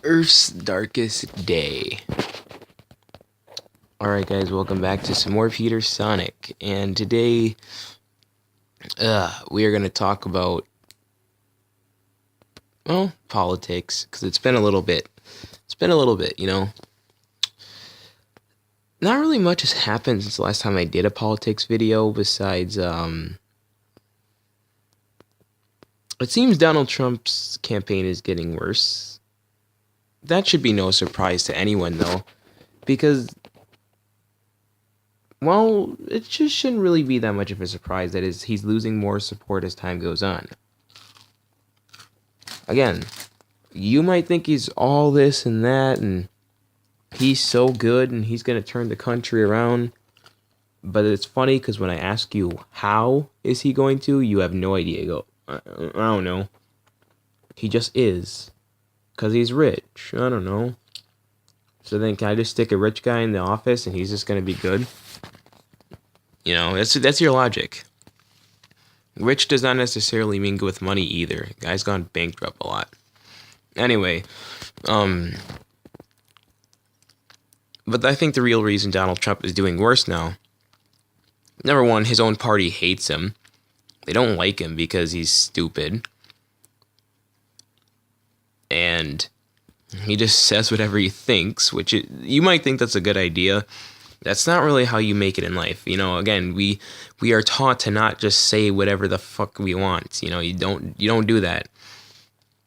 Earth's darkest day. Alright, guys, welcome back to some more Peter Sonic. And today, we are going to talk about, well, politics. Because it's been a little bit. Not really much has happened since the last time I did a politics video, besides, it seems Donald Trump's campaign is getting worse. That should be no surprise to anyone, though. Because, well, it just shouldn't really be that much of a surprise. That is, he's losing more support as time goes on. Again, you might think he's all this and that, and he's so good, and he's going to turn the country around. But it's funny, because when I ask you, how is he going to, you have no idea. You go, I don't know. He just is. Because he's rich. I don't know. So then can I just stick a rich guy in the office, and he's just going to be good? You know, that's your logic. Rich does not necessarily mean good with money either. Guy's gone bankrupt a lot. Anyway, but I think the real reason Donald Trump is doing worse now, number one, his own party hates him. They don't like him because he's stupid. And he just says whatever he thinks, you might think that's a good idea. That's not really how you make it in life. You know, again, we are taught to not just say whatever the fuck we want. You know, you don't do that.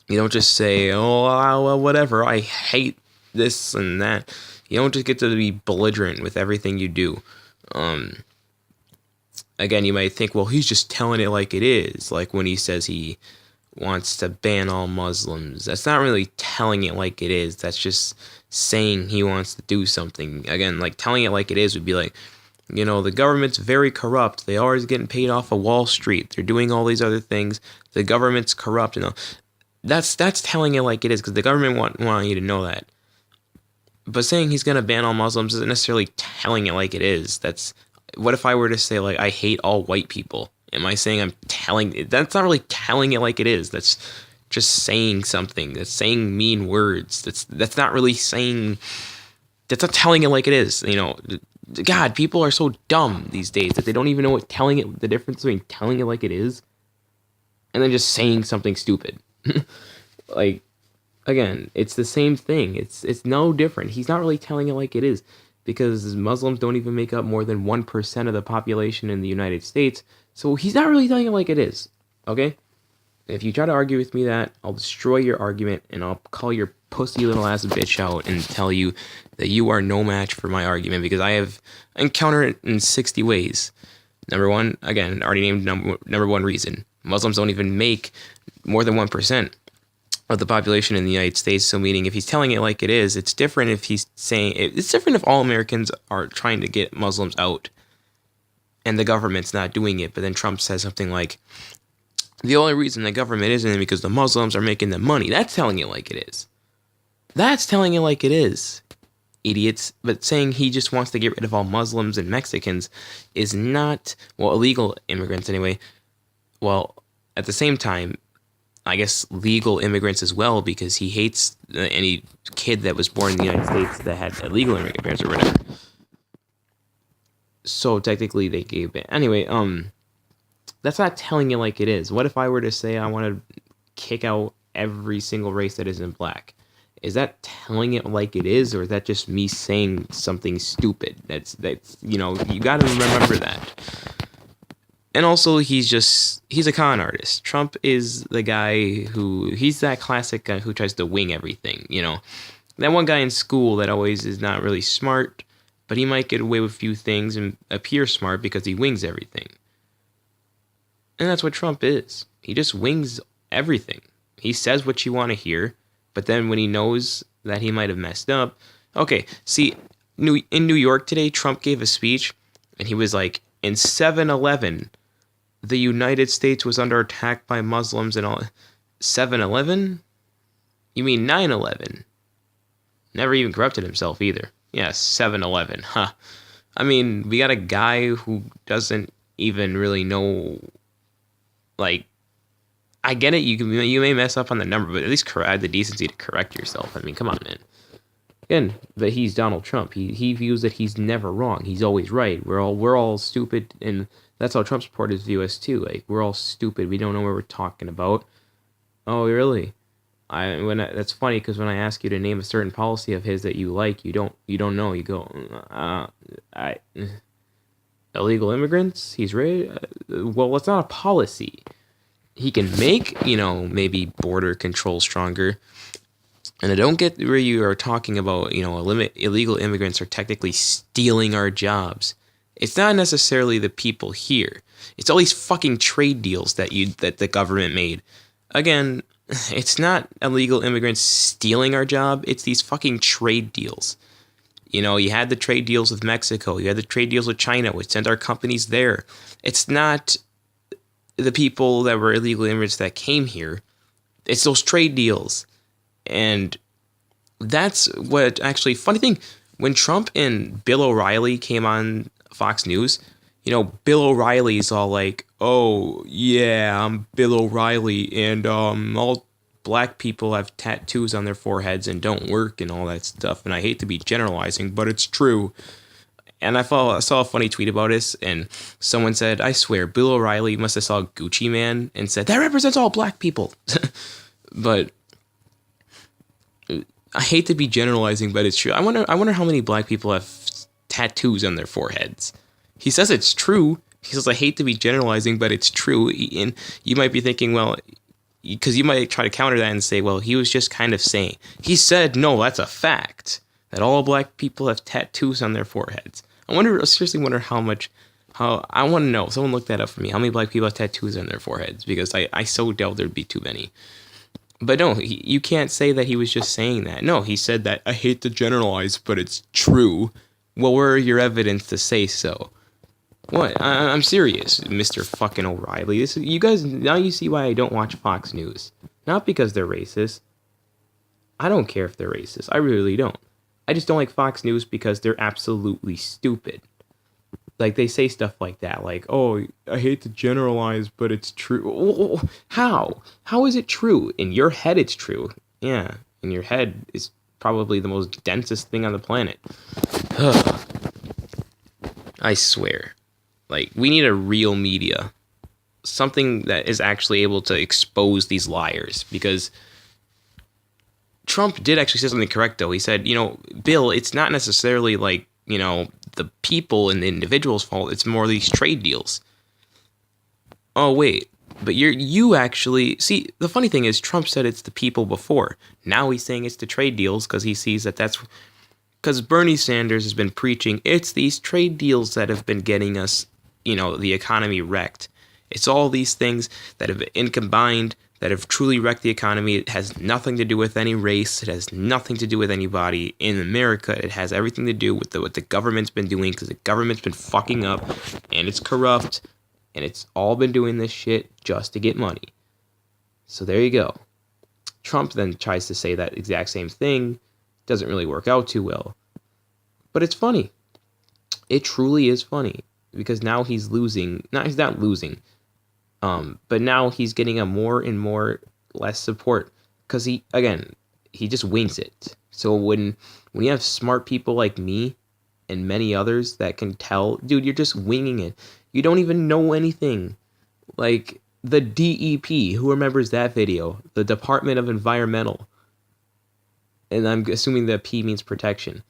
You don't just say, oh, well, whatever, I hate this and that. You don't just get to be belligerent with everything you do. Again, you might think, well, he's just telling it like it is. Like when he says he wants to ban all Muslims. That's not really telling it like it is. That's just saying he wants to do something. Again, like telling it like it is would be like, you know, the government's very corrupt. They always getting paid off of Wall Street. They're doing all these other things. The government's corrupt. You know, that's telling it like it is, because the government want you to know that. But saying he's gonna ban all Muslims isn't necessarily telling it like it is. What if I were to say, like, I hate all white people? Am I saying I'm telling? That's not really telling it like it is. That's just saying something. That's saying mean words. That's not really saying. That's not telling it like it is. You know, God, people are so dumb these days that they don't even know what telling it. The difference between telling it like it is and then just saying something stupid. Like, again, it's the same thing. It's no different. He's not really telling it like it is, because Muslims don't even make up more than 1% of the population in the United States. So he's not really telling it like it is. Okay? If you try to argue with me that, I'll destroy your argument, and I'll call your pussy little ass bitch out and tell you that you are no match for my argument, because I have encountered it in 60 ways. Number one, again, already named number one reason. Muslims don't even make more than 1% of the population in the United States. So meaning, if he's telling it like it is, it's different if he's saying it's different if all Americans are trying to get Muslims out and the government's not doing it. But then Trump says something like, the only reason the government isn't because the Muslims are making the money. That's telling it like it is. That's telling it like it is, idiots. But saying he just wants to get rid of all Muslims and Mexicans is not, well, illegal immigrants anyway. Well, at the same time, I guess legal immigrants as well, because he hates any kid that was born in the United States that had illegal immigrant parents or whatever. So technically they gave it. Anyway, that's not telling it like it is. What if I were to say I want to kick out every single race that isn't black? Is that telling it like it is, or is that just me saying something stupid? That's you know, you got to remember that. And also, he's a con artist. Trump is the guy he's that classic guy who tries to wing everything, you know. That one guy in school that always is not really smart, but he might get away with a few things and appear smart because he wings everything. And that's what Trump is. He just wings everything. He says what you want to hear, but then when he knows that he might have messed up. Okay, see, in New York today, Trump gave a speech, and he was like, in 7-Eleven, the United States was under attack by Muslims and all. 7-Eleven? You mean 9/11? Never even corrupted himself either. Yeah, 7-Eleven, huh. I mean, we got a guy who doesn't even really know, like, I get it. You may mess up on the number, but at least have the decency to correct yourself. I mean, come on, man. Again, but he's Donald Trump. He views that he's never wrong. He's always right. We're all stupid, and that's how Trump supporters view us too. Like, we're all stupid. We don't know what we're talking about. Oh, really? That's funny because when I ask you to name a certain policy of his that you like, you don't know. You go, I illegal immigrants. He's right. Well, it's not a policy. He can make, maybe border control stronger. And I don't get where you are talking about, illegal immigrants are technically stealing our jobs. It's not necessarily the people here. It's all these fucking trade deals that the government made. Again, it's not illegal immigrants stealing our job. It's these fucking trade deals. You had the trade deals with Mexico. You had the trade deals with China, which sent our companies there. It's not the people that were illegal immigrants that came here. It's those trade deals. And that's what actually, funny thing, when Trump and Bill O'Reilly came on Fox News, Bill O'Reilly's all like, oh, yeah, I'm Bill O'Reilly, and all black people have tattoos on their foreheads and don't work and all that stuff. And I hate to be generalizing, but it's true. And I saw a funny tweet about this, and someone said, I swear, Bill O'Reilly must have saw Gucci Man and said, that represents all black people. But I hate to be generalizing, but it's true. I wonder how many black people have tattoos on their foreheads. He says it's true. He says, I hate to be generalizing, but it's true. And you might be thinking, well, because you might try to counter that and say, well, he was just kind of saying. He said, no, that's a fact, that all black people have tattoos on their foreheads. I seriously wonder I want to know. Someone look that up for me. How many black people have tattoos on their foreheads? Because I so doubt there'd be too many. But no, you can't say that he was just saying that. No, he said that, I hate to generalize, but it's true. Well, where are your evidence to say so? What? I'm serious, Mr. fucking O'Reilly. You guys, now you see why I don't watch Fox News. Not because they're racist. I don't care if they're racist. I really don't. I just don't like Fox News because they're absolutely stupid. Like, they say stuff like that, like, oh, I hate to generalize, but it's true. How? How is it true? In your head, it's true. Yeah, in your head is probably the most densest thing on the planet. I swear. Like, we need a real media. Something that is actually able to expose these liars. Because Trump did actually say something correct, though. He said, Bill, it's not necessarily like, the people and the individual's fault. It's more these trade deals. Oh, wait. But you actually... See, the funny thing is, Trump said it's the people before. Now he's saying it's the trade deals because he sees that's... Because Bernie Sanders has been preaching, it's these trade deals that have been getting us, the economy wrecked. It's all these things that have been combined, that have truly wrecked the economy. It has nothing to do with any race. It has nothing to do with anybody in America. It has everything to do with what the government's been doing, because the government's been fucking up, and it's corrupt, and it's all been doing this shit just to get money. So there you go. Trump then tries to say that exact same thing. Doesn't really work out too well. But it's funny. It truly is funny. Because now he's losing. He's not losing. But now he's getting a more and more less support. Because he just wings it. So when you have smart people like me and many others that can tell, dude, you're just winging it. You don't even know anything. Like the DEP, who remembers that video? The Department of Environmental. And I'm assuming the P means protection.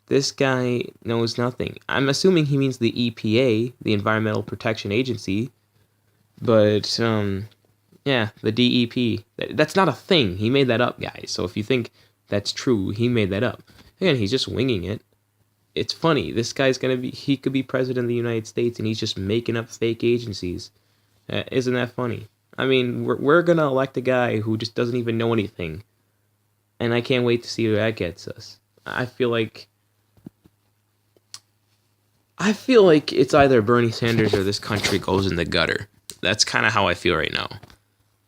This guy knows nothing. I'm assuming he means the EPA, the Environmental Protection Agency. But, yeah, the DEP. That's not a thing. He made that up, guys. So if you think that's true, he made that up. Again, he's just winging it. It's funny. This guy's he could be president of the United States, and he's just making up fake agencies. Isn't that funny? I mean, we're going to elect a guy who just doesn't even know anything. And I can't wait to see where that gets us. I feel like it's either Bernie Sanders or this country goes in the gutter. That's kind of how I feel right now.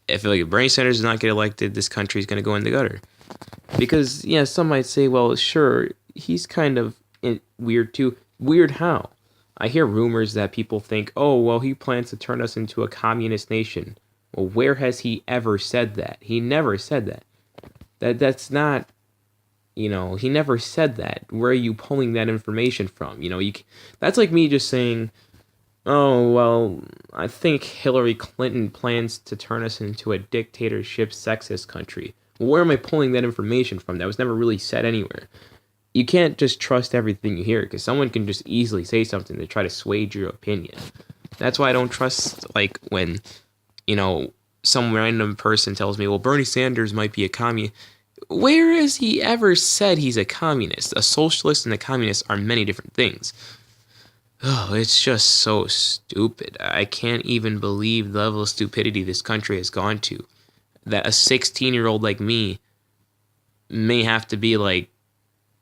I feel like if Bernie Sanders does not get elected, this country is going to go in the gutter. Because, yeah, some might say, well, sure, he's kind of weird too. Weird how? I hear rumors that people think, oh, well, he plans to turn us into a communist nation. Well, where has he ever said that? He never said that. That's not, he never said that. Where are you pulling that information from? That's like me just saying, oh, well, I think Hillary Clinton plans to turn us into a dictatorship sexist country. Well, where am I pulling that information from? That was never really said anywhere. You can't just trust everything you hear, because someone can just easily say something to try to sway your opinion. That's why I don't trust, like, when, some random person tells me, well, Bernie Sanders might be a communist. Where has he ever said he's a communist? A socialist and a communist are many different things. Oh, it's just so stupid. I can't even believe the level of stupidity this country has gone to. That a 16-year-old like me may have to be like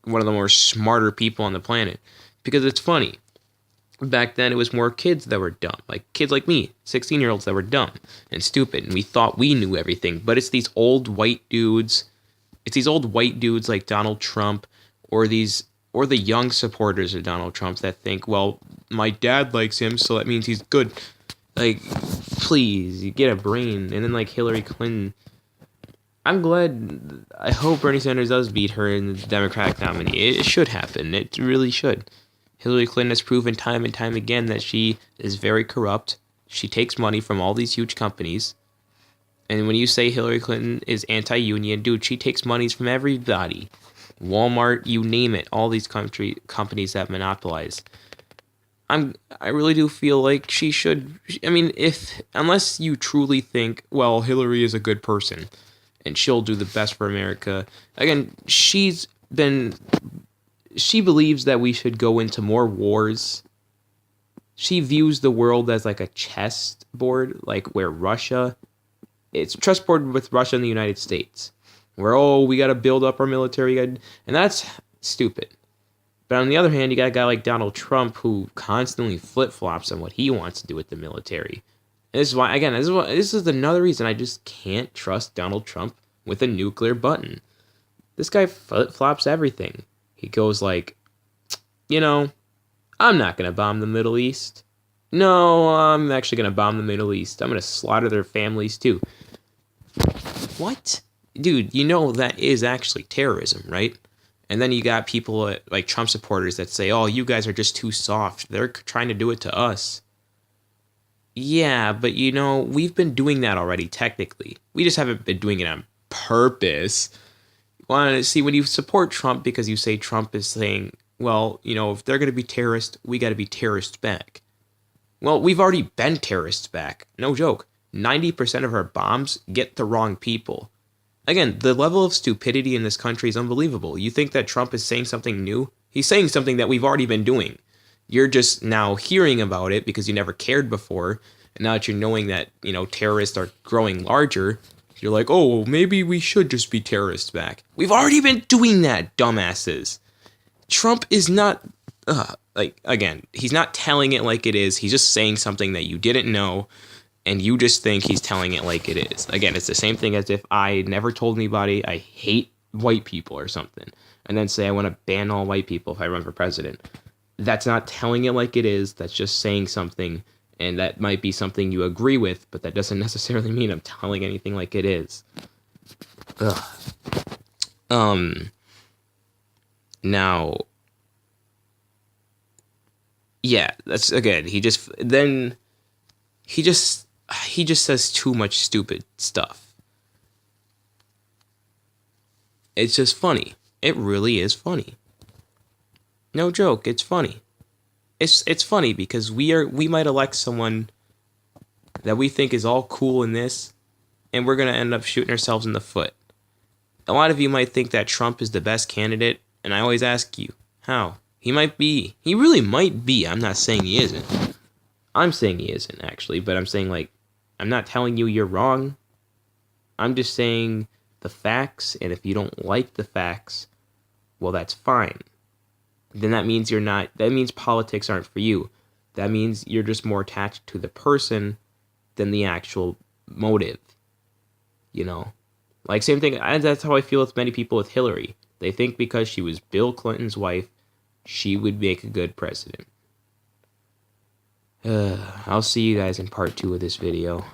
one of the more smarter people on the planet. Because it's funny. Back then, it was more kids that were dumb. Like kids like me, 16-year-olds that were dumb and stupid. And we thought we knew everything. But it's these old white dudes. It's these old white dudes like Donald Trump or the young supporters of Donald Trump that think, well, my dad likes him, so that means he's good. Like, please, you get a brain. And then, like, Hillary Clinton. I hope Bernie Sanders does beat her in the Democratic nominee. It should happen. It really should. Hillary Clinton has proven time and time again that she is very corrupt. She takes money from all these huge companies. And when you say Hillary Clinton is anti-union, dude, she takes monies from everybody. Walmart, you name it, all these companies that monopolize. I really do feel like she should. I mean, unless you truly think, well, Hillary is a good person and she'll do the best for America. Again, she believes that we should go into more wars. She views the world as like a chess board, like where it's a chess board with Russia and the United States. Where, we got to build up our military. And that's stupid. But on the other hand, you got a guy like Donald Trump who constantly flip-flops on what he wants to do with the military. And this is why, again, this is another reason I just can't trust Donald Trump with a nuclear button. This guy flip-flops everything. He goes like, I'm not going to bomb the Middle East. No, I'm actually going to bomb the Middle East. I'm going to slaughter their families too. What? Dude, that is actually terrorism, right? And then you got people like Trump supporters that say, oh, you guys are just too soft. They're trying to do it to us. Yeah, but we've been doing that already, technically. We just haven't been doing it on purpose. Want to see when you support Trump because you say Trump is saying, well, if they're going to be terrorists, we got to be terrorists back. Well, we've already been terrorists back. No joke. 90% of our bombs get the wrong people. Again, the level of stupidity in this country is unbelievable. You think that Trump is saying something new? He's saying something that we've already been doing. You're just now hearing about it because you never cared before. And now that you're knowing that, terrorists are growing larger, you're like, oh, well, maybe we should just be terrorists back. We've already been doing that, dumbasses. Trump is not, again, he's not telling it like it is. He's just saying something that you didn't know. And you just think he's telling it like it is. Again, it's the same thing as if I never told anybody I hate white people or something. And then say I want to ban all white people if I run for president. That's not telling it like it is. That's just saying something. And that might be something you agree with. But that doesn't necessarily mean I'm telling anything like it is. Now. Yeah, that's, again, he just says too much stupid stuff. It's just funny. It really is funny. No joke, it's funny. It's funny because we might elect someone that we think is all cool in this, and we're gonna end up shooting ourselves in the foot. A lot of you might think that Trump is the best candidate, and I always ask you, how? He might be. He really might be. I'm not saying he isn't. I'm saying he isn't, actually, but I'm saying, I'm not telling you you're wrong. I'm just saying the facts, and if you don't like the facts, well, that's fine. Then that means that means politics aren't for you. That means you're just more attached to the person than the actual motive. Same thing, that's how I feel with many people with Hillary. They think because she was Bill Clinton's wife, she would make a good president. I'll see you guys in part 2 of this video.